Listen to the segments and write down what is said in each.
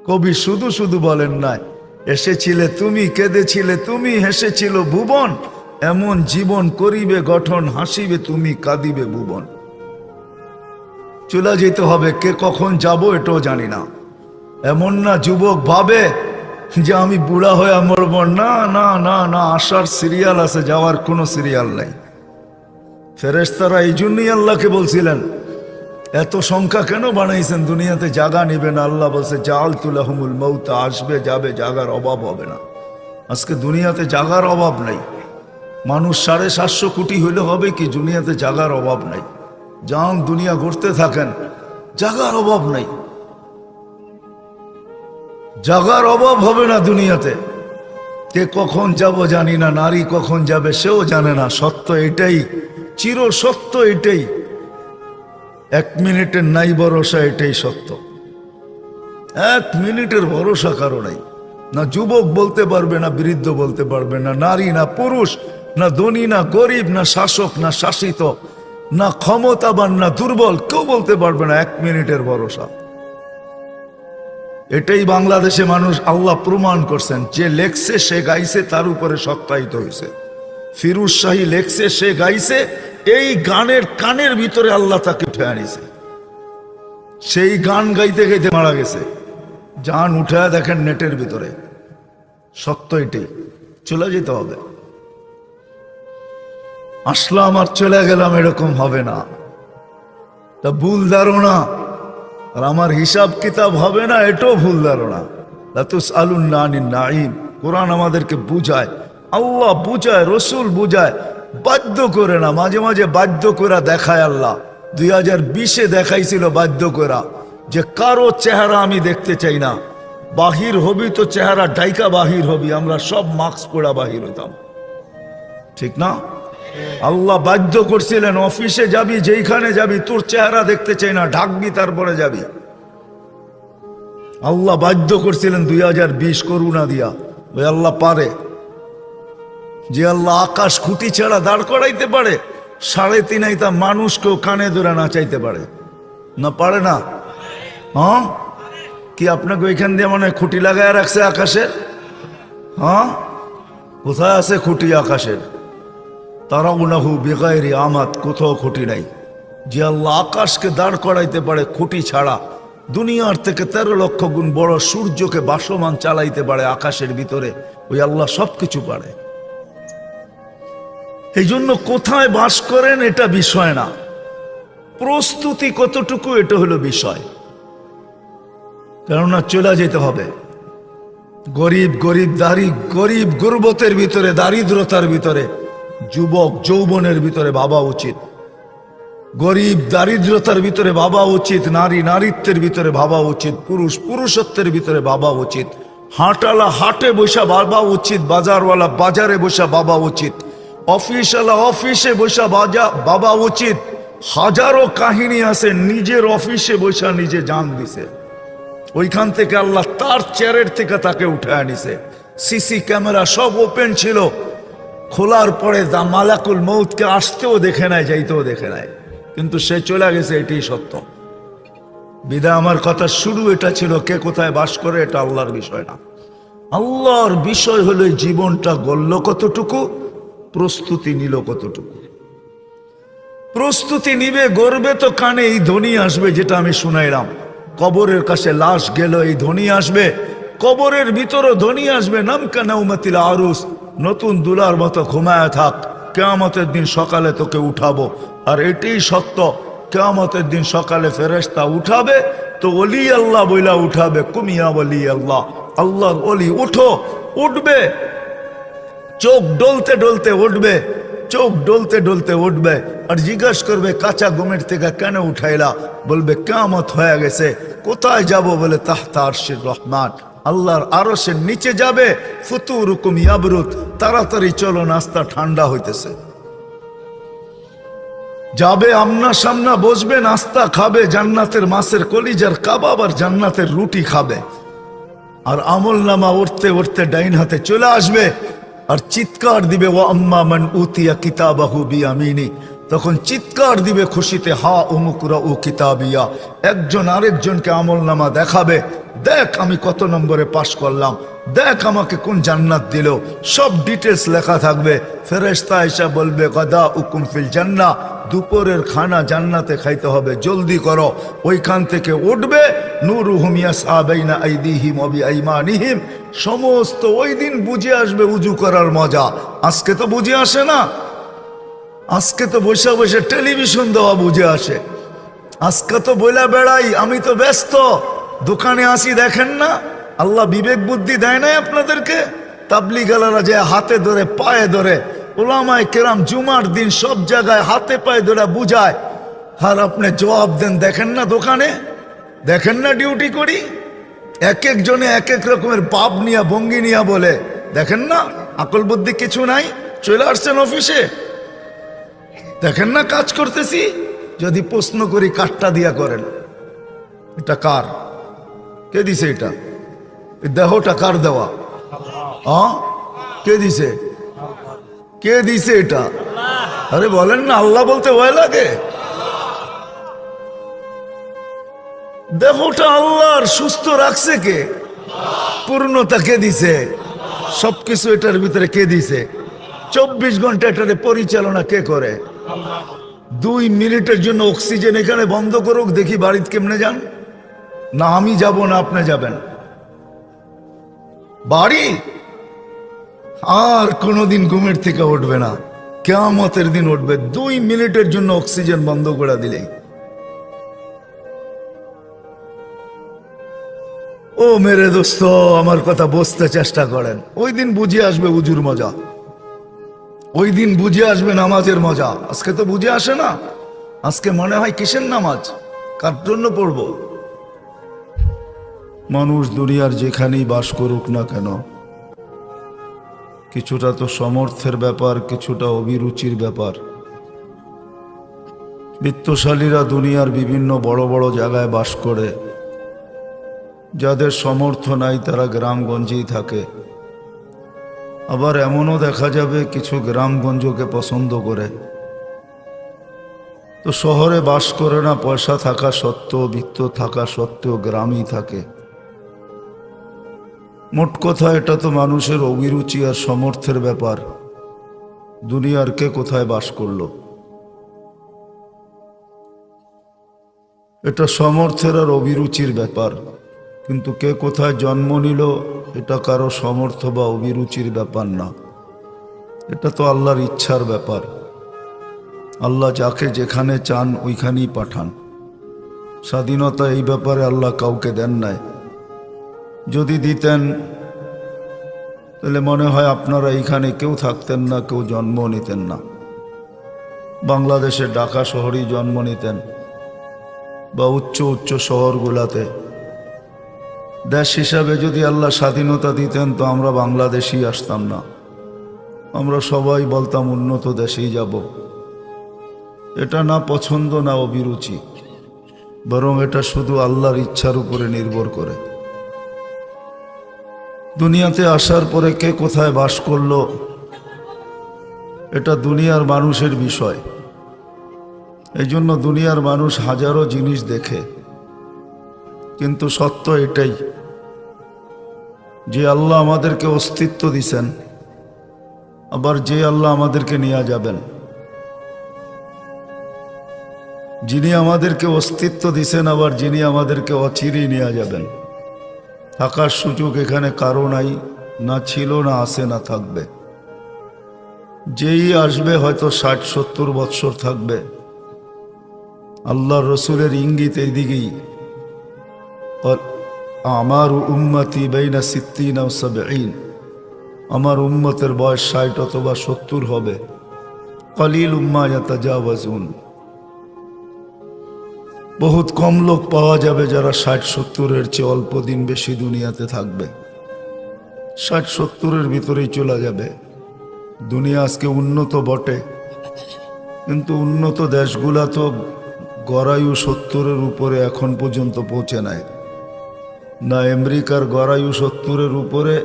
কবি শুধু শুধু বলেন নাই, এসেছিলে তুমি, কেঁদেছিলে তুমি, হেসেছিল ভুবন, এমন জীবন করিবে গঠন, হাসিবে তুমি, কাঁদিবে ভুবন। চলে যেতে হবে, কে কখন যাব এটাও জানি না। এমন না যুবক ভাবে যে আমি বুড়া হয়ে মরব, না না না না, আসার সিরিয়াল আছে, যাওয়ার কোনো সিরিয়াল নাই। ফেরেশতারা এই জন্যই আল্লাহকে বলছিলেন, এত সংখ্যা কেন বানাইছেন, দুনিয়াতে জায়গা নিবে না। আল্লাহ বলছে জাআলতু লাহুমুল মাউত, আসবে যাবে, জায়গার অভাব হবে না। আজকে দুনিয়াতে জায়গার অভাব নাই। মানুষ 750 কোটি হইলে হবে কি, দুনিয়াতে জায়গার অভাব নাই। যান দুনিয়া ঘুরতে থাকেন, জায়গার অভাব নাই, জায়গার অভাব হবে না দুনিয়াতে। কে কখন যাব জানি না, নারী কখন যাবে সেও জানে না। সত্য এটাই, চির সত্য এটাই, 1 মিনিটের নাই ভরসা, এটাই সত্য। 1 মিনিটের ভরসা কারো নাই। না যুবক বলতে পারবে, না বৃদ্ধ বলতে পারবে, না নারী না পুরুষ, না ধনী না গরিব, না শাসক না শাসিত, না ক্ষমতাবান না দুর্বল, কেউ বলতে পারবে না 1 মিনিটের ভরসা। এটাই বাংলাদেশে মানুষ আল্লাহ প্রমাণ করছেন। যে লেখছে সে গাইছে, তার উপরে সত্যায়িত হয়েছে। ফিরোজ শাহী লেখছে, সে গাইছে, এই গানের কানের ভিতরে আল্লাহ তাকে উঠে আনিছে। সেই গান গাইতে গাইতে মারা গেছে। জান উঠে দেখেন নেটের ভিতরে, সত্য এটাই। চলে যেতে হবে। আসলাম আর চলে গেলাম, এরকম হবে না। তা ভুল ধারণা, আর আমার হিসাব কিতাব হবে না, এটাও ভুল ধারণা। লাতুসআলুন্না আনিন নাঈম, কোরআন আমাদেরকে বুঝায়, আল্লাহ বুঝায়, রসুল বুঝায়, বাধ্য করে না। মাঝে মাঝে বাধ্য করে দেখায় আল্লাহ। 2020-এ দেখাইছিল বাধ্য করা, যে কারো চেহারা আমি দেখতে চাই না, বাহির হবি তো চেহারা ডাইকা বাহির হবি। আমরা সব মাস্ক পরা বাহির হতাম, ঠিক না? আল্লাহ বাধ্য করছিলেন, অফিসে যাবি, যেইখানে যাবি, তোর চেহারা দেখতে চাই না, ঢাকবি তারপরে যাবি। আল্লাহ বাধ্য করছিলেন 2020 করুণা দিয়া। ওই আল্লাহ পারে, যে আল্লাহ আকাশ খুঁটি ছাড়া দাঁড় করাইতে পারে, 3.5 হাইতা মানুষকেও কানে ধরে নাচাইতে পারে না? পারে না? হ্যাঁ, কি আপনাকে ওইখান দিয়ে মনে হয় খুঁটি লাগায় রাখছে আকাশের? হ্যাঁ, কোথায় আছে খুঁটি আকাশের? তারাউনাহু বিগাইরি আমাদ, কোথাও খুঁটি নাই। যে আল্লাহ আকাশকে দাঁড় করাইতে পারে খুঁটি ছাড়া, দুনিয়ার থেকে 13 লক্ষ গুণ বড় সূর্যকে বাসমান চালাইতে পারে আকাশের ভিতরে, ওই আল্লাহ সবকিছু পারে। এই জন্য কোথায় বাস করেন এটা বিষয় না, প্রস্তুতি কতটুকু এটা হলো বিষয়। কেননা চলে যেতে হবে। গরিব গরিব গুরবতের ভিতরে, দারিদ্রতার ভিতরে, যুবক যৌবনের ভিতরে ভাবা উচিত। গরিব দারিদ্রতার ভিতরে ভাবা উচিত, নারী নারীত্বের ভিতরে ভাবা উচিত, পুরুষ পুরুষত্বের ভিতরে ভাবা উচিত, হাটওয়ালা হাটে বসা ভাবা উচিত, বাজারওয়ালা বাজারে বসা ভাবা উচিত, অফিসওয়ালা অফিসে বসা ভাবা উচিত। হাজারো কাহিনী আছে, নিজের অফিসে বসা নিজে জান দিছে, ওইখান থেকে আল্লাহ তার চেয়ারের থেকে তাকে উঠে আনিছে। সিসি ক্যামেরা সব ওপেন ছিল, খোলার পরে দা মালাকুল মউতকে আসতেও দেখে নাই, যাইতেও দেখে নাই, কিন্তু সে চলে গেছে। এটাই সত্য। বিদায় আমার কথা শুরু এটা ছিল, কে কোথায় বাস করে এটা আল্লাহর বিষয় না। আল্লাহর বিষয় হলো জীবনটা গড়ল কতটুকু, প্রস্তুতি নিল কতটুকু। প্রস্তুতি নিবে, গড়বে তো কানে এই ধ্বনি আসবে, যেটা আমি শুনাইলাম। কবরের কাছে লাশ গেল, এই ধ্বনি আসবে। কবরের ভিতরও ধ্বনি আসবে, নামকা নাউমাতিল আরুস, নতুন দুলার মতো ঘুমায় থাক, কিয়ামতের দিন সকালে তোকে উঠাবো। আর এটাই সত্য, কিয়ামতের দিন সকালে ফেরেশতা উঠাবে তো ওলি আল্লাহ বইলা উঠাবে, কুমিয়া ওলি আল্লাহ, আল্লাহর ওলি উঠো, উঠবে। চোখ ডলতে ডলতে উঠবে, চোখ ডলতে ডলতে উঠবে, আর জিজ্ঞাসা করবে কাঁচা ঘুমের থেকে কেন উঠাইলা? বলবে কিয়ামত হয়ে গেছে। কোথায় যাব? বলে তাহতা আরশির রহমান, আল্লাহর আরশের নিচে যাবে। ফুতুরুকুম ইয়াবরুদ, তাড়াতাড়ি চলো, নাস্তা ঠান্ডা হইতেছে। যাবে আমনা সামনা বসবে, নাস্তা খাবে, জান্নাতের মাছের কলিজার কাবাব আর জান্নাতের রুটি খাবে। আর আমল নামা উঠতে উঠতে ডাইন হাতে চলে আসবে, আর চিৎকার দিবে, ওয়া আম্মা মান উতিয়া কিতাবাহু বিয়ামিনি, তখন চিৎকার দিবে খুশিতে, হা উমুকুরা ও কিতাবিয়া। একজন আরেকজনকে আমলনামা দেখাবে, দেখ আমি কত নম্বরে পাশ করলাম, দেখ আমাকে কোন জান্নাত দিল, সব ডিটেলস লেখা থাকবে। ফেরেশতা এসে বলবে গদা উকুম ফিল জান্নাহ, দুপুরের খানা জান্নাতে খাইতে হবে, জলদি করো। ওইখান থেকে উঠবে, নূরুহুম ইয়াসআ বাইনা আইদিহিম ওয়া বিআইমানিহিম। সমস্ত ওই দিন বুঝে আসবে উজু করার মজা। আজকে তো বুঝে আসে না, আজকে তো বসে বসে টেলিভিশন দেওয়া বুঝে আসে। আজকে তো বইলা বেড়াই আমি তো ব্যস্ত, দোকানে আসি দেখেন না। আল্লাহ বিবেক বুদ্ধি দেয় নাই আপনাদেরকে? তাবলিগালারা যে হাতে ধরে পায়ে ধরে, ওলামায়ে কেরাম জুমার দিন সব জায়গায় হাতে পায়ে ধরে বুঝায়, আর আপনি জবাব দেন দেখেন না দোকানে, দেখেন না ডিউটি করি। এক একজনে এক এক রকমের পাপ নিয়া ভঙ্গি নিয়া বলে, দেখেন না আকল বুদ্ধি কিছু নাই, চলে আসছেন অফিসে, দেখেন না কাজ করতেছি। যদি প্রশ্ন করি কাঠটা দিয়া করেন, এটা কার, কে দিছে এটা, দেহটা কার দেওয়া? কে দিছে, কে দিছে এটা? আরে বলেন না, আল্লাহ বলতে ভয় লাগে? দেহটা আল্লাহর, সুস্থ রাখছে কে? পূর্ণতা কে দিছে? সবকিছু এটার ভিতরে কে দিছে? 24 ঘন্টা এটার পরিচালনা কে করে? 2 মিনিটের জন্য অক্সিজেন এখানে বন্ধ করুক, দেখি বাড়িতে কেমনে যান। না আমি যাব না আপনি যাবেন বাড়ি, আর কোনোদিন ঘুমের থেকে উঠবে না, কিয়ামতের দিন উঠবে। 2 মিনিটের জন্য অক্সিজেন বন্ধ করে দিলেই। ও মেরে দোস্ত, আমার কথা বুঝতে চেষ্টা করেন। ওই দিন বুঝে আসবে উজুর মজা, ওই দিন বুঝে আসবে নামাজের মজা। আজকে তো বুঝে আসে না। আজকে মনে হয় কিসের নামাজ, কার জন্য পড়ব? মানুষ দুনিয়ার যেখানেই বাস করুক না কেন, কিছুটা তো সমর্থের ব্যাপার, কিছুটা অভিরুচির ব্যাপার। বিত্তশালীরা দুনিয়ার বিভিন্ন বড় বড় জায়গায় বাস করে, যাদের সমর্থ নাই তারা গ্রামগঞ্জেই থাকে। আবার এমনও দেখা যাবে কিছু গ্রামগঞ্জকে পছন্দ করে, তো শহরে বাস করে না, পয়সা থাকা সত্ত্বেও, বিত্ত থাকা সত্ত্বেও গ্রামই থাকে। মোট কথা এটা তো মানুষের অভিরুচি আর সমর্থের ব্যাপার। দুনিয়ার কে কোথায় বাস করলো, এটা সমর্থের আর অভিরুচির ব্যাপার। কিন্তু কে কোথায় জন্ম নিল এটা কারো সমর্থ বা অভিরুচির ব্যাপার না, এটা তো আল্লাহর ইচ্ছার ব্যাপার। আল্লাহ যাকে যেখানে চান ওইখানেই পাঠান। স্বাধীনতা এই ব্যাপারে আল্লাহ কাউকে দেন নাই। যদি দিতেন তাহলে মনে হয় আপনারা এইখানে কেউ থাকতেন না, কেউ জন্ম নিতেন না। বাংলাদেশের ঢাকা শহরেই জন্ম নিতেন বা উচ্চ উচ্চ শহরগুলাতে। দেশ হিসাবে যদি আল্লাহ স্বাধীনতা দিতেন তো আমরা বাংলাদেশই আসতাম না, আমরা সবাই বলতাম উন্নত দেশেই যাব। এটা না পছন্দ না অভিরুচি, বরং এটা শুধু আল্লাহর ইচ্ছার উপরে নির্ভর করে। দুনিয়াতে আসার পরে কে কোথায় বাস করলো এটা দুনিয়ার মানুষের বিষয়। এই জন্য দুনিয়ার মানুষ হাজারো জিনিস দেখে, কিন্তু সত্য এটাই যে আল্লাহ আমাদেরকে অস্তিত্ব দিছেন, আবার যে আল্লাহ আমাদেরকে নিয়ে যাবেন। যিনি আমাদেরকে অস্তিত্ব দিছেন, আবার যিনি আমাদেরকে অচিরেই নিয়ে যাবেন। থাকার সুযোগ এখানে কারো নাই, না ছিল, না আছে, না থাকবে। যেই আসবে হয়তো 60-70 বৎসর থাকবে। আল্লাহর রসুলের ইঙ্গিত এই দিকেই, আমার উম্মতি বাইনা 60 ও 70, আমার উম্মতের বয়স 60 অথবা 70 হবে। কলিল উম্মা ইয়াতাজাওয়াজুন, বহুত কম লোক পাওয়া যাবে যারা 60-70-এর চেয়ে অল্প দিন বেশি দুনিয়াতে থাকবে। 60-70-এর ভিতরেই চলে যাবে। দুনিয়া আজকে উন্নত বটে, কিন্তু উন্নত দেশগুলা তো গড়ায়ু 70-এর উপরে এখন পর্যন্ত পৌঁছে নাই। না আমেরিকার গড়ায়ু 70-এর উপরে,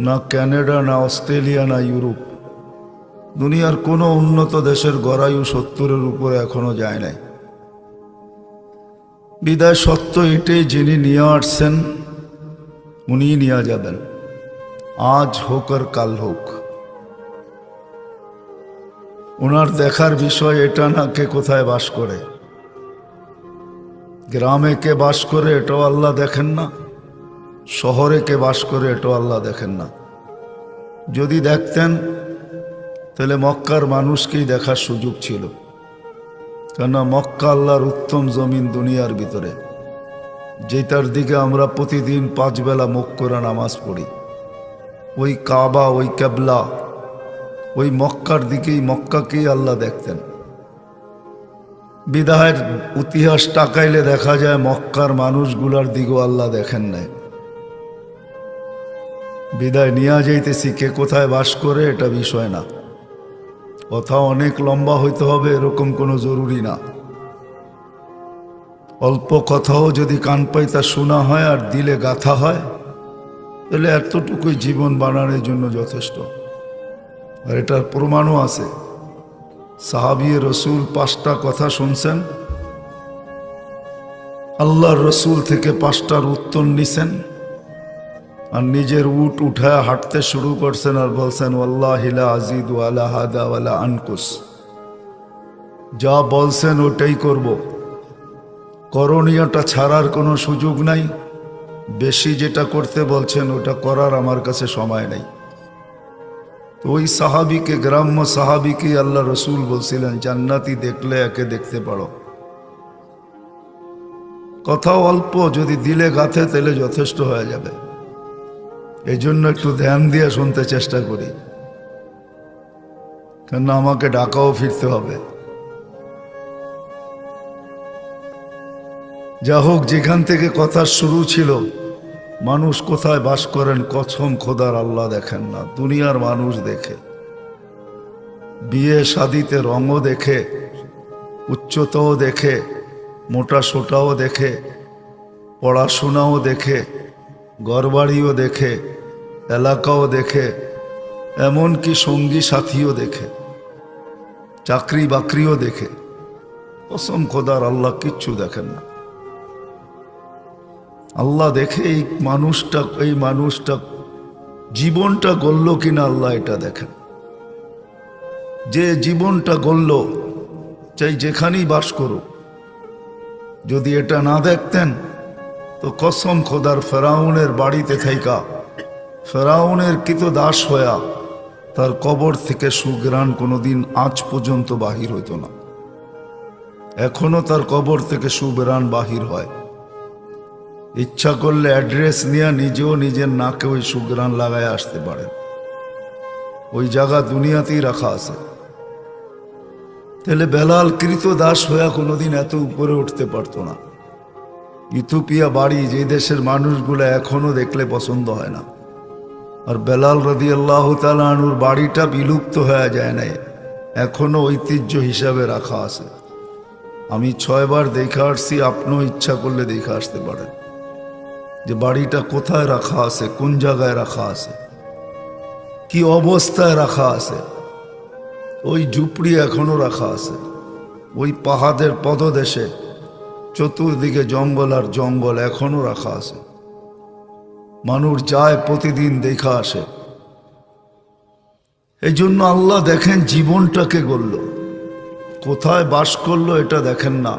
না কানাডা, না অস্ট্রেলিয়া, না ইউরোপ। দুনিয়ার কোনো উন্নত দেশের গড়ায়ু 70-এর উপরে এখনো যায় নাই। বিদায় সত্য এটাই, যিনি নিয়ে আসছেন উনি নিয়ে যাবেন, আজ হোক আর কাল হোক। ওনার দেখার বিষয় এটা না কে কোথায় বাস করে, গ্রামে কে বাস করে এটাও আল্লাহ দেখেন না, শহরে কে বাস করে এটাও আল্লাহ দেখেন না। যদি দেখতেন তাহলে মক্কার মানুষকেই দেখার সুযোগ ছিল, কেননা মক্কা আল্লাহর উত্তম জমিন দুনিয়ার ভিতরে, যেটার দিকে আমরা প্রতিদিন 5 বেলা মুখ করে নামাজ পড়ি। ওই কাবা, ওই কেবলা, ওই মক্কার দিকেই, মক্কাকেই আল্লাহ দেখতেন। বিদায়ের ইতিহাস তাকাইলে দেখা যায় মক্কার মানুষগুলার দিকেও আল্লাহ দেখেন নাই। বিদায় নিয়ে যাইতেছি, কে কোথায় বাস করে এটা বিষয় না, কথা অনেক লম্বা হইতে হবে এরকম কোনো জরুরি না। অল্প কথাও যদি কান পাইতা শোনা হয় আর দিলে গাথা হয়, তাহলে এতটুকুই জীবন বানানোর জন্য যথেষ্ট। আর এটার প্রমাণও আছে। সাহাবী রসুল 5টা কথা শুনছেন, আল্লাহর রসুল থেকে 5টার উত্তর নিছেন, আর নিজের উট উঠায় হাঁটতে শুরু করছেন আর বলছেন ওয়াল্লাহি লা আযীদু আলা হাদা ওয়ালা আনকুস। যা বলছেন ওটাই করব, করণীয়টা ছাড়ার কোনো সুযোগ নাই। বেশি যেটা করতে বলছেন ওটা করার আমার কাছে সময় নেই। তো ওই সাহাবিকে, গ্রাম্য সাহাবিকে আল্লাহ রসুল বলছিলেন জান্নাতি দেখলে একে দেখতে পারো। কথাও অল্প, যদি দিলে গাথে তাহলে যথেষ্ট হয়ে যাবে। এই জন্য একটু ধ্যান দিয়ে শুনতে চেষ্টা করি, কেন আমাকে ঢাকাও ফিরতে হবে। যা হোক, যেখান থেকে কথা শুরু ছিল, মানুষ কোথায় বাস করেন কসম খোদার আল্লাহ দেখেন না, দুনিয়ার মানুষ দেখে। বিয়ে শাদিতে রঙও দেখে, উচ্চতাও দেখে, মোটা সোটাও দেখে, পড়াশোনাও দেখে, ঘরবাড়িও দেখে, এলাকাও দেখে, এমনকি সঙ্গী সাথীও দেখে, চাকরি বাকরিও দেখে। কসম খোদার আল্লাহ কিচ্ছু দেখেন না। আল্লাহ দেখে এই মানুষটা জীবনটা গড়ল কিনা আল্লাহ এটা দেখেন। যে জীবনটা গড়ল, চাই যেখানেই বাস করুক, যদি এটা না দেখতেন তো কসম খোদার ফেরাউনের বাড়িতে থাইকা, ফেরাউনের কৃতদাস হইয়া তার কবর থেকে সুঘ্রাণ কোনোদিন আজ পর্যন্ত বাহির হইত না। এখনো তার কবর থেকে সুঘ্রাণ বাহির হয়। ইচ্ছা করলে অ্যাড্রেস নিয়ে নিজেও নিজের নাকে ওই সুঘ্রাণ লাগায় আসতে পারেন। ওই জায়গা দুনিয়াতেই রাখা আছে। তাহলে বেলাল কৃতদাস হইয়া কোনোদিন এত উপরে উঠতে পারতো না। ইথিওপিয়া বাড়ি, যে দেশের মানুষগুলো এখনো দেখলে পছন্দ হয় না, আর বেলাল রাদিয়াল্লাহু তাআলা আনহুর বাড়িটা বিলুপ্ত হয়ে যায় নাই, এখনো ঐতিহ্য হিসাবে রাখা আছে। আমি 6 বার দেখে আসছি, আপনিও ইচ্ছা করলে দেখে আসতে পারেন যে বাড়িটা কোথায় রাখা আছে, কোন জায়গায় রাখা আছে, কি অবস্থায় রাখা আছে। ওই ঝুপড়ি এখনো রাখা আছে, ওই পাহাড়ের পদদেশে চতুর্দিকে জঙ্গল আর জঙ্গল এখনো রাখা আছে। মানুষ যায় প্রতিদিন দেখা আসে। এই জন্য আল্লাহ দেখেন জীবনটাকে গড়ল, কোথায় বাস করলো এটা দেখেন না,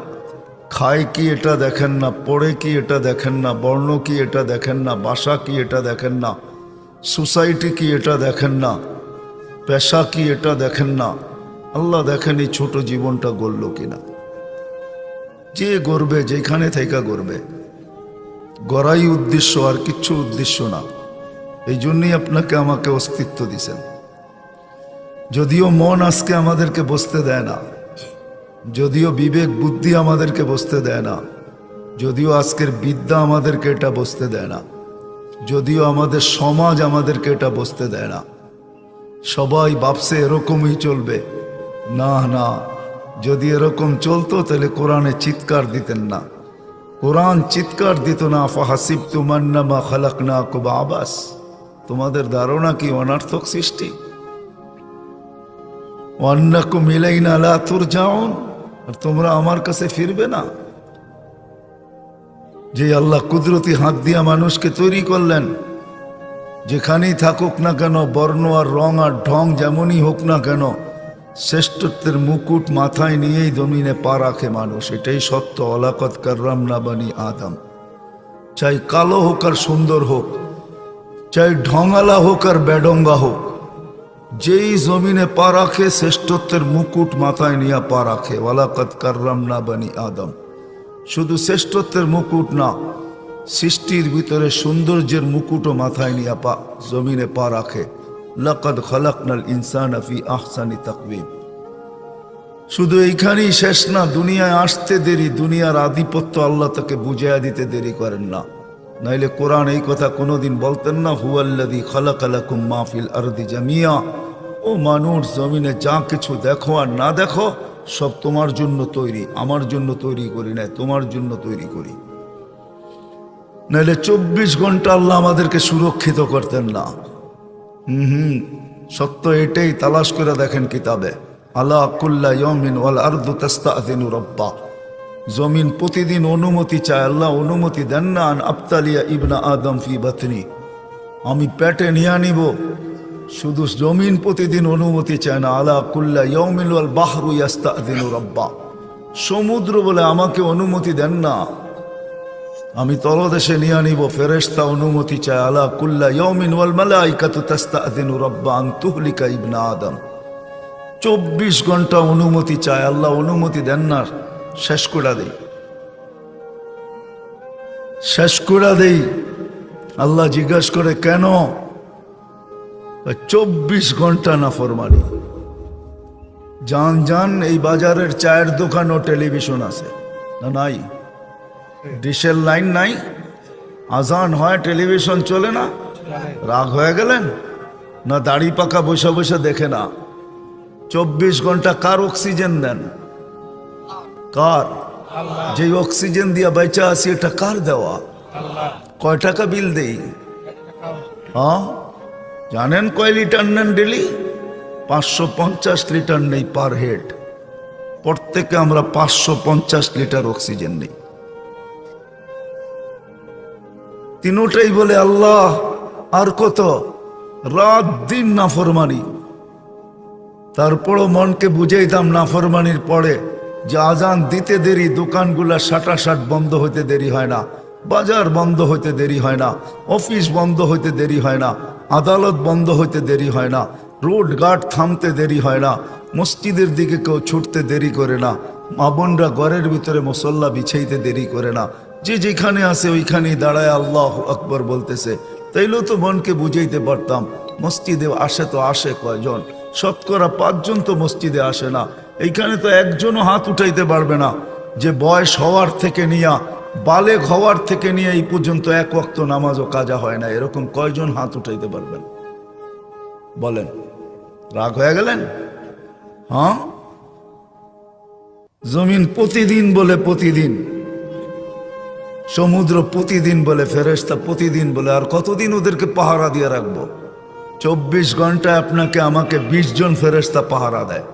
খায় কি এটা দেখেন না, পড়ে কি এটা দেখেন না, বর্ণ কি এটা দেখেন না, ভাষা কি এটা দেখেন না, সোসাইটি কি এটা দেখেন না, পেশা কি এটা দেখেন না। আল্লাহ দেখেন এই ছোট জীবনটা গড়ল কিনা। যে গড়বে, যেখানে থেকে গড়বে, গড়াই উদ্দেশ্য, আর কিচ্ছু উদ্দেশ্য না। এই জন্যই আপনাকে আমাকে অস্তিত্ব দিছেন। যদিও মন আজকে আমাদেরকে বসতে দেয় না, যদিও বিবেক বুদ্ধি আমাদেরকে বসতে দেয় না, যদিও আজকের বিদ্যা আমাদেরকে এটা বসতে দেয় না, যদিও আমাদের সমাজ আমাদেরকে এটা বসতে দেয় না। সবাই ভাবছে এরকমই চলবে। না না, যদি এরকম চলতো তাহলে কোরআনে চিৎকার দিতেন না। কোরআন চিৎকার দিত না, ফাহাসিবতুম আন্নামা খালাকনাকুম আবাস। তোমাদের ধারণা কি অনার্থক সৃষ্টি? ওয়ান্নাকুম ইলাইনা লা তুরজাউন, আর তোমরা আমার কাছে ফিরবে না। যে আল্লাহ কুদরতি হাত দিয়া মানুষকে তৈরি করলেন, যেখানেই থাকুক না কেন, বর্ণ আর রং আর ঢং যেমনই হোক না কেন, শ্রেষ্ঠত্বের মুকুট মাথায় নিয়েই জমিনে পা রাখে মানুষ। এটাই সত্য। ওয়ালাকাদ কাররামনা বানি আদম। চাই কালো হোক আর সুন্দর হোক, চাই ঢঙালা হোক আর বেডঙ্গা হোক, যেই জমিনে পা রাখে শ্রেষ্ঠত্বের মুকুট মাথায় নিয়ে পা রাখে। ওয়ালাকাদ কাররামনা বানি আদম। শুধু শ্রেষ্ঠত্বের মুকুট না, সৃষ্টির ভিতরে সৌন্দর্যের মুকুটও মাথায় নিয়ে জমিনে পা রাখে। লাকাদ খালাকনাল ইনসানা ফি আহসানি তাকওয়িম। শুধু এইখানেই শেষ না, দুনিয়ায় আসতে দেরি, দুনিয়ার আধিপত্য আল্লাহ তাকে বুঝাইয়া দিতে দেরি করেন না। নাইলে কোরআন এই কথা কোনোদিন বলতেন না, হুয়াল্লাযী খালাকা লাকুম মা ফিল আরদি জামিয়া। ও মানুষ, জমিনে যা কিছু দেখো আর না দেখো সব তোমার জন্য তৈরি, আমার জন্য তৈরি করি না, তোমার জন্য তৈরি করি। নাইলে 24 ঘন্টা আল্লাহ আমাদেরকে সুরক্ষিত করতেন না। সত্য এটাই, তালাশ করে দেখেন কিতাবে। আলা কুল্লা ইয়াউমিন ওয়াল আরদু তাস্তাযিনু রাব্বা। জমিন প্রতিদিন অনুমতি চায়, আল্লাহ অনুমতি দেন না। আন আবতালিয়া ইবনা আদম ফি বাতনি, আমি পেটে নিয়ে নিব। শুধু জমিন প্রতিদিন অনুমতি চায় না। আলা কুল্লা ইয়াউমিন ওয়াল বাহরু ইয়াস্তাযিনু রাব্বা। সমুদ্র বলে আমাকে অনুমতি দেন না, আমি তলদেশে নিয়ে নিব। ফেরেশতা অনুমতি চায়। আলা কুল্লা ইয়াউমিন ওয়াল মালাইকাতু তাস্তাযিনু রাব্বা আন তুহলিকা ইবনা আদম। 24 ঘন্টা অনুমতি চায়, আল্লাহ অনুমতি দেন না। শেষ করে দেই, শেষ করে দেই। আল্লাহ জিজ্ঞাসা করে কেন? 24 ঘন্টা নাফরমানি। জান জান, এই বাজারের চায়ের দোকান ও টেলিভিশন আছে না? নাই। ডিশের লাইন নাই, আজান হয়, টেলিভিশন চলে না। রাগ হয়ে গেলেন না? দাড়ি পাকা বসে বসে দেখে না। 24 ঘন্টা কার অক্সিজেন দেন? কার? যে অক্সিজেন দিয়া বেঁচে আছি, এটা কার দেওয়া? কয় টাকা বিল দেই? হ্যাঁ, জানেন কয় লিটার নেন ডেলি? 550 লিটার নেই পার হেড। প্রত্যেকে আমরা 550 লিটার অক্সিজেন নেই। তিনোটাই বলে আল্লাহ আর কত? রাত দিন নাফরমানি। তারপরও মনকে বুঝাইতাম নাফরমানির পরে যে আজান দিতে দেরি, দোকানগুলা সাটাসাট বন্ধ হইতে দেরি হয় না, বাজার বন্ধ হইতে দেরি হয় না, অফিস বন্ধ হইতে দেরি হয় না, আদালত বন্ধ হইতে দেরি হয় না, রোড ঘাট থামতে দেরি হয় না, মসজিদের দিকে কেউ ছুটতে দেরি করে না, মা বোনরা ঘরের ভিতরে মুসল্লা বিছাইতে দেরি করে না। যে যেখানে আছে ওইখানেই দাঁড়ায় আল্লাহু আকবার বলতেছে। তাইলেও তো মনকে বুঝাইতে পারতাম, মসজিদে আসে তো আসে কয়জন? শতকরা 5 জন তো মসজিদে আসে না। এইখানে তো একজনও হাত উঠাইতে পারবে না যে বয়স হওয়ার থেকে নিয়ে, বালেগ হওয়ার থেকে নিয়ে এই পর্যন্ত এক ওয়াক্ত নামাজও কাজা হয় না। এরকম কয়জন হাত উঠাইতে পারবেন বলেন? রাগ হয়ে গেলেন? হ্যাঁ, জমিন প্রতিদিন বলে প্রতিদিন, সমুদ্র প্রতিদিন বলে, ফেরেশতা প্রতিদিন বলে। আর কতদিন ওদেরকে পাহারা দিয়ে রাখবো? 24 ঘন্টায় আপনাকে আমাকে 20 জন ফেরেশতা পাহারা দেয়।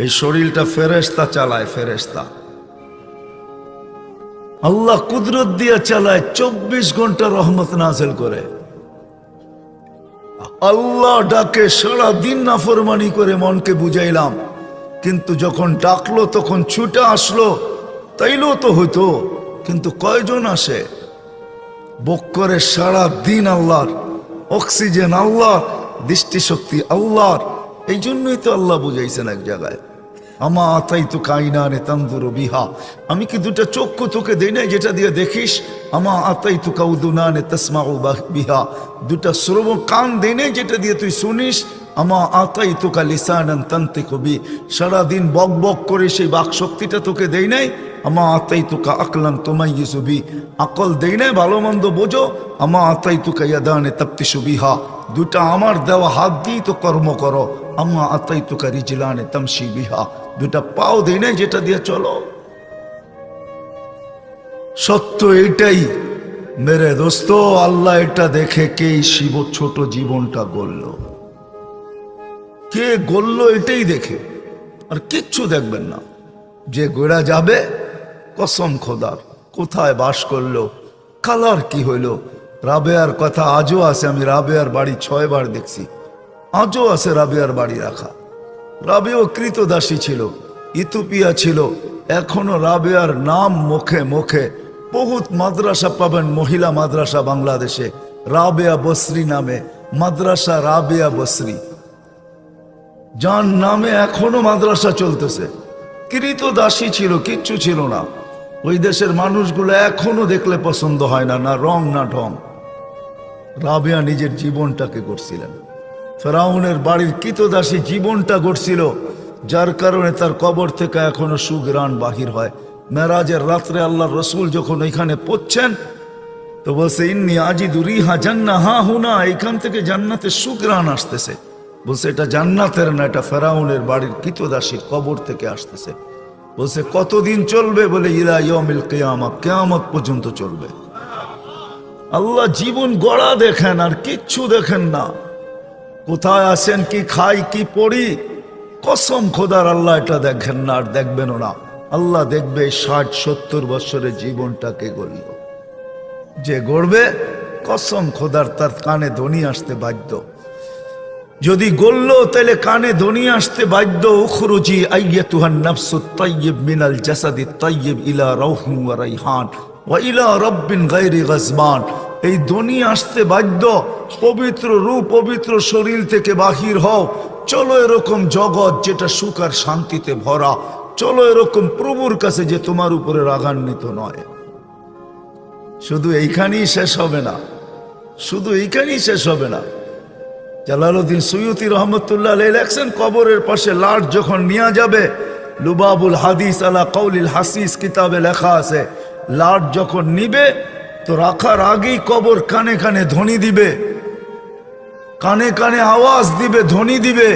এই শরীরটা ফেরেশতা চালায়, ফেরেশতা। আল্লাহ কুদরত দিয়ে চালায়, 24 ঘন্টা রহমত নাযিল করে। আল্লাহ ডাকে, সারা দিন নাফরমানি করে মনকে বুঝাইলাম, কিন্তু যখন ডাকলো তখন ছুটে আসলো। তাইলেও তো হইতো, কিন্তু কয়জন আসে? বক্করে সারা দিন আল্লাহর, অক্সিজেন আল্লাহর, দৃষ্টিশক্তি আল্লাহর। এই জন্যই তো আল্লাহ বুঝাইছেন এক জায়গায়, আমা আতাইতুকা আইনানে তানজুরু বিহা। আমি কি দুটা চক্ষু তোকে দেই নাই যেটা দিয়ে দেখিস? আমা আতাইতুকা উদুনানে তাসমাউ বিহা। দুটা শ্রবণ কান দেই নাই যেটা দিয়ে তুই শুনিস? আমা আতাইতুকা লিসানান তানতিকু বি। সারাদিন বক বক করে সেই বাক শক্তিটা তোকে দেই নাই? আমা আতাইতুকা আকলান তুমাইয়িজু বি। আকল দেই নাই, ভালো মন্দ বোঝো? আমা আতাইতুকা ইয়াদানে তাবতিশু বিহা। দুটা আমার দেওয়া হাত দিয়ে তো কর্ম করো। আমা আতাইতুকা রিজলানে তামশি বিহা। দুটা পাও দেই নাই যেটা দিয়ে চলো। সত্য এইটাই মেরে দোস্ত। আল্লাহ এটা দেখে কেই শিব ছোট জীবনটা গড়ল। কে গড়ল এটাই দেখে, আর কিচ্ছু দেখবেন না। যে গোড়া যাবে, কসম খোদার, কোথায় বাস করলো, কালার কি হইল। রাবেয়ার কথা আজও আছে, আমি রাবেয়ার বাড়ি 6 বার দেখছি, আজও আছে রাবেয়ার বাড়ি রাখা। রাবেও কৃতদাসী ছিল, ইথিওপিয়া ছিল, এখনো রাবেয়ার নাম মুখে মুখে। বহুত মাদ্রাসা পাবেন, মহিলা মাদ্রাসা বাংলাদেশে, রাবেয়া বসরি নামে মাদ্রাসা, রাবেয়া বসরি, যার নামে এখনো মাদ্রাসা চলতেছে। কৃতদাসী ছিল, কিচ্ছু ছিল না। ওই দেশের মানুষগুলো এখনো দেখলে পছন্দ হয় না, না রং না ঢং। রাবেয়া নিজের জীবনটাকে গড়ছিলেন, ফেরাউনের বাড়ির কৃতদাসী জীবনটা গড়ছিল, যার কারণে তার কবর থেকে এখনো সুঘ্রাণ বাহির হয়। মেরাজের রাত্রে আল্লাহর রসুল যখন এখানে পড়ছেন তো বলছে, ইন্নি আজিদু রিহা জান্নাহ হা হুনা, এখান থেকে জান্নাতের সুঘ্রাণ আসতেছে। বলছে এটা জান্নাতের না, এটা ফেরাউনের বাড়ির কৃতদাসীর কবর থেকে আসতেছে। বলছে কতদিন চলবে? বলে ইলা ইয়াউমিল কিয়ামত, কিয়ামত পর্যন্ত চলবে। আল্লাহ জীবন গড়া দেখেন, আর কিচ্ছু দেখেন না। কোথায় আছেন, কি খাই, কি পড়ি, কসম খোদার আল্লাহ এটা দেখেন না, আর দেখবেনও না। আল্লাহ দেখবে 60-70 বছরের জীবনটাকে গড়ল। যে গড়বে, কসম খোদার তার কানে ধ্বনি আসতে বাধ্য। যদি গড়ল তাহলে কানে ধ্বনি আসতে বাধ্য, উখরুজি আইয়াতুহান নাফসুত তাইয়্যিব মিনাল জাসাদিত তাইয়্যিব ইলা রাউহিন ওয়া রাইহান ওয়া ইলা রাব্বিন গায়রি গাজবান। এই ধ্বনি আসতে বাধ্য, পবিত্র রূপ পবিত্র শরীর থেকে বাহির হও। চলো এরকম জগৎ যেটা সুখ আর শান্তিতে ভরা, চলো এরকম প্রভুর কাছে যে তোমার উপরে রাগান্বিত নয়। শুধু এইখানেই শেষ হবে না, শুধু এইখানেই শেষ হবে না। জালালউদ্দিন সুয়ুতি রহমতুল্লাহ আলাইহি লেখছেন, কবরের পাশে লাশ যখন নিয়ে যাবে, লুবাবুল হাদিস আলা কাউলিল হাসিস কিতাবে লেখা আছে, লাশ যখন নিবে তো রাখার আগেই কবর কানে কানে ধ্বনি দিবে, কানে কানে আওয়াজ দিবে, ধ্বনি দিবে,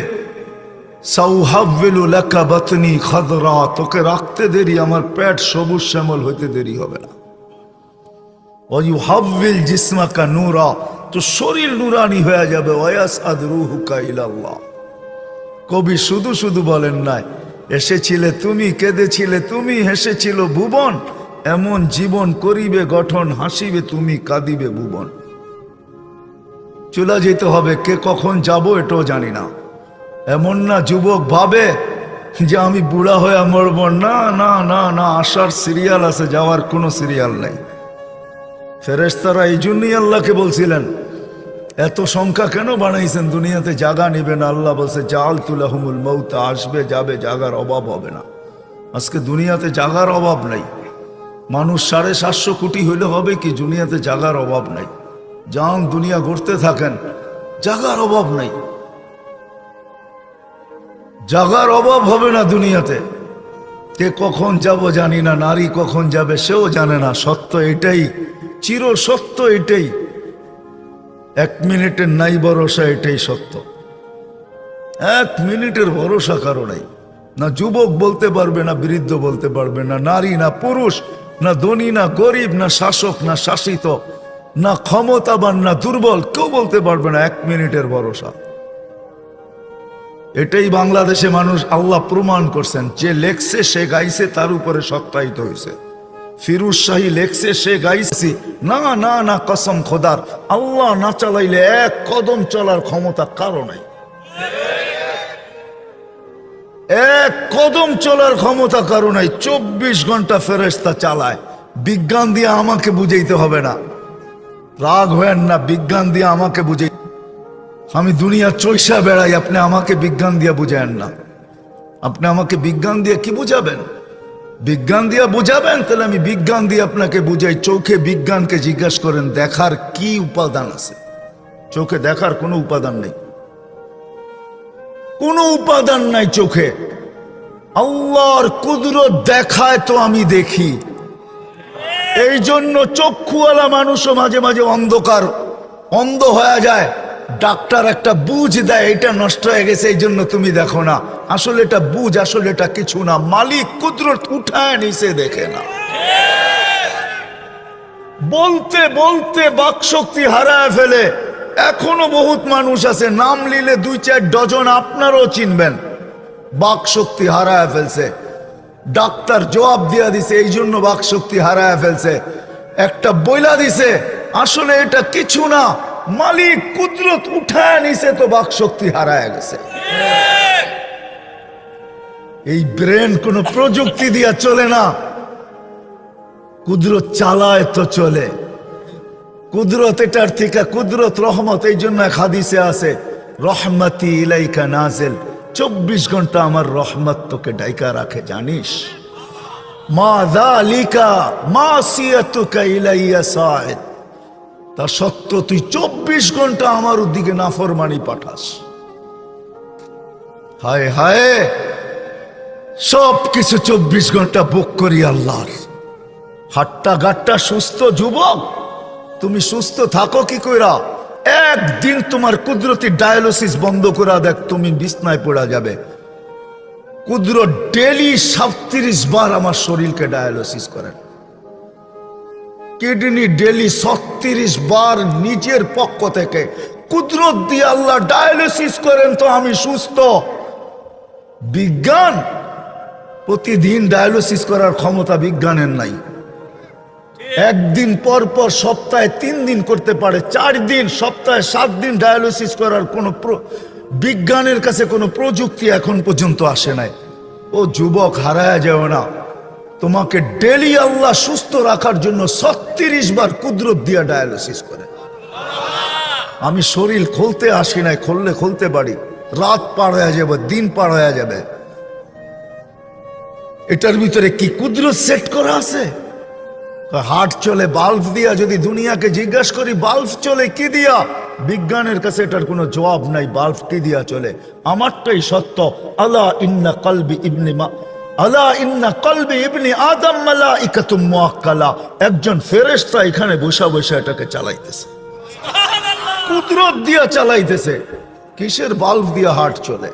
সাউহাব্বিলু লাকা বাতনি খাদরা, তোকে রাখতে দেরি, আমার পেট সবুজ শ্যামল হইতে দেরি হবে না। ওয়ায়ুহাব্বিল জিসমাকা নূরা, তো শরীর নুরানি হয়ে যাবে। ওয়ায়াসআদ রূহুকা ইলাল্লাহ। কবি শুধু শুধু বলেন নাই, এসেছিলে তুমি, কেঁদেছিলে তুমি, হেসেছিল ভুবন, এমন জীবন করিবে গঠন, হাসিবে তুমি, কাঁদিবে ভুবন। চলে যেতে হবে, কে কখন যাব এটাও জানি না। এমন না যুবক ভাবে যে আমি বুড়া হয়ে মরব, না না না না, আসার সিরিয়াল আছে, যাওয়ার কোনো সিরিয়াল নেই। ফেরেশতারা এই জন্যই আল্লাহকে বলছিলেন, এত সংখ্যা কেন বানাইছেন, দুনিয়াতে জায়গা নিবে না। আল্লাহ বলছে জাআলতু লাহুমুল মাউত, আসবে যাবে, জায়গার অভাব হবে না। আজকে দুনিয়াতে জায়গার অভাব নাই। মানুষ 750 কোটি হইলে হবে কি, দুনিয়াতে জায়গার অভাব নাই। যান দুনিয়া ঘুরতে থাকেন, জায়গার অভাব নাই, জায়গার অভাব হবে না দুনিয়াতে। কে কখন যাব জানি না, নারী কখন যাবে সেও জানে না। সত্য এটাই, চির সত্য এটাই, 1 মিনিটের নাই ভরসা, এটাই সত্য। 1 মিনিটের ভরসা কারো নাই। না যুবক বলতে পারবে, না বৃদ্ধ বলতে পারবে, না নারী না পুরুষ, না ধনী না গরিব, না শাসক না শাসিত, না ক্ষমতাবান না দুর্বল, কেউ বলতে পারবে না 1 মিনিটের ভরসা। এটাই বাংলাদেশে মানুষ আল্লাহ প্রমাণ করছেন। যে লেখছে সে গাইছে, তার উপরে সত্যায়িত হয়েছে। ফিরোজ শাহী লেখছে, সে গাইছি, না না না, কসম খোদার, আল্লাহ না চালাইলে 1 কদম চলার ক্ষমতা কারো নাই। 1 কদম চলার ক্ষমতা কারো নাই। 24 ঘন্টা ফেরেশতা চালায়। বিজ্ঞান দিয়ে আমাকে বুঝাইতে হবে না, রাগ হয়েন না, বিজ্ঞান দিয়ে আমাকে বুঝাই। আমি দুনিয়া চৈষা বেড়াই, আপনি আমাকে বিজ্ঞান দিয়ে বুঝায়েন না। আপনি আমাকে বিজ্ঞান দিয়ে কি বুঝাবেন? বিজ্ঞান দিয়ে বুঝাবেন তাহলে আমি বিজ্ঞান দিয়ে আপনাকে বুঝাই। চোখে বিজ্ঞানকে জিজ্ঞাসা করেন দেখার কি উপাদান আছে। চোখে দেখার কোনো উপাদান নেই, কোনো উপাদান নাই চোখে। আল্লাহর কুদরত দেখায় তো আমি দেখি। এই জন্য চক্ষুওয়ালা মানুষও মাঝে মাঝে অন্ধ হয়ে যায়। ডাক্তার একটা বুঝ দেয়, এটা নষ্ট হয়ে গেছে এই জন্য তুমি দেখো না। আসলে এটা বুঝ, আসলে এটা কিছু না, মালিক কুদরত উঠায় নিচে দেখে না। বলতে বলতে বাকশক্তি হারায় ফেলে। এখনো বহুত মানুষ আছে, নাম নিলে 2-4 ডজন আপনারও চিনবেন, বাক শক্তি হারায় ফেলছে। ডাক্তার জবাব দিয়া দিছে এই জন্য বাক শক্তি হারায় ফেলছে। একটা বইলা দিছে আসলে এটা কিছু না, মালিক কুদরত উঠায় নিছে তো বাক শক্তি হারায় গেছে। এই ব্রেন কোন প্রযুক্তি দিয়া চলে না, কুদরত চালায় তো চলে। কুদরত এটার থেকে কুদরত রহমত। এই জন্য এক হাদিসে আছে রহমতি ইলাইকা নাজিল, 24 ঘন্টা আমার রহমত তোকে ডাইকা রাখে জানিস। মা যালিকা মাসিয়াতুকা ইলাইয়া সাইদ, তা সত্য তুই 24 ঘন্টা আমার দিকে নাফরমানি পাঠাস। হায় হায়, সব কিছু 24 ঘন্টা বুক করি আল্লাহর। হাট্টা গাট্টা সুস্থ যুবক, তুমি সুস্থ থাকো কি কইরা? একদিন তোমার কুদরতি ডায়ালিসিস বন্ধ করা দেখ, তুমি বিছনায় পড়া যাবে। কুদরত ডেলি 37 বার আমার শরীরকে ডায়ালিসিস করেন। কিডনি ডেলি 36 বার নিজের পক্ষ থেকে কুদরত দিয়ে আল্লাহ ডায়ালিসিস করেন, তো আমি সুস্থ। বিজ্ঞান প্রতিদিন ডায়ালিসিস করার ক্ষমতা বিজ্ঞানের নাই। একদিন পর পর সপ্তাহে 3 দিন করতে পারে, 4 দিন, সপ্তাহে 7 দিন ডায়ালিসিস করার কোন বিজ্ঞানের কাছে কোনো প্রযুক্তি এখন পর্যন্ত আসে নাই। ও যুবক, হারায় যাও না, তোমাকে ডেলি আল্লাহ সুস্থ রাখার জন্য 36 বার কুদরত দিয়া ডায়ালিসিস করে। আমি শরীর খুলতে আসি নাই, খুললে খুলতে পারি, রাত পার হয়ে যাবে, দিন পার হয়ে যাবে। এটার ভিতরে কি কুদরত সেট করা আছে? হার্ট চলে বাল্ব দিয়া। যদি দুনিয়াকে জিজ্ঞাসা করি বাল্ব চলে কি দিয়া, বিজ্ঞানের কাছে এটার কোনো জবাব নাই, বাল্ব কি দিয়া চলে। আমারটাই সত্য। আলা ইন্না কলবি ইবনি আদম মালাইকাতুম মুআক্কালা, একজন ফেরেশতা এখানে বসা বসা এটাকে চালাইতেছে, কুদরত দিয়া চালাইতেছে। কিসের বাল্ব দিয়া হার্ট চলে?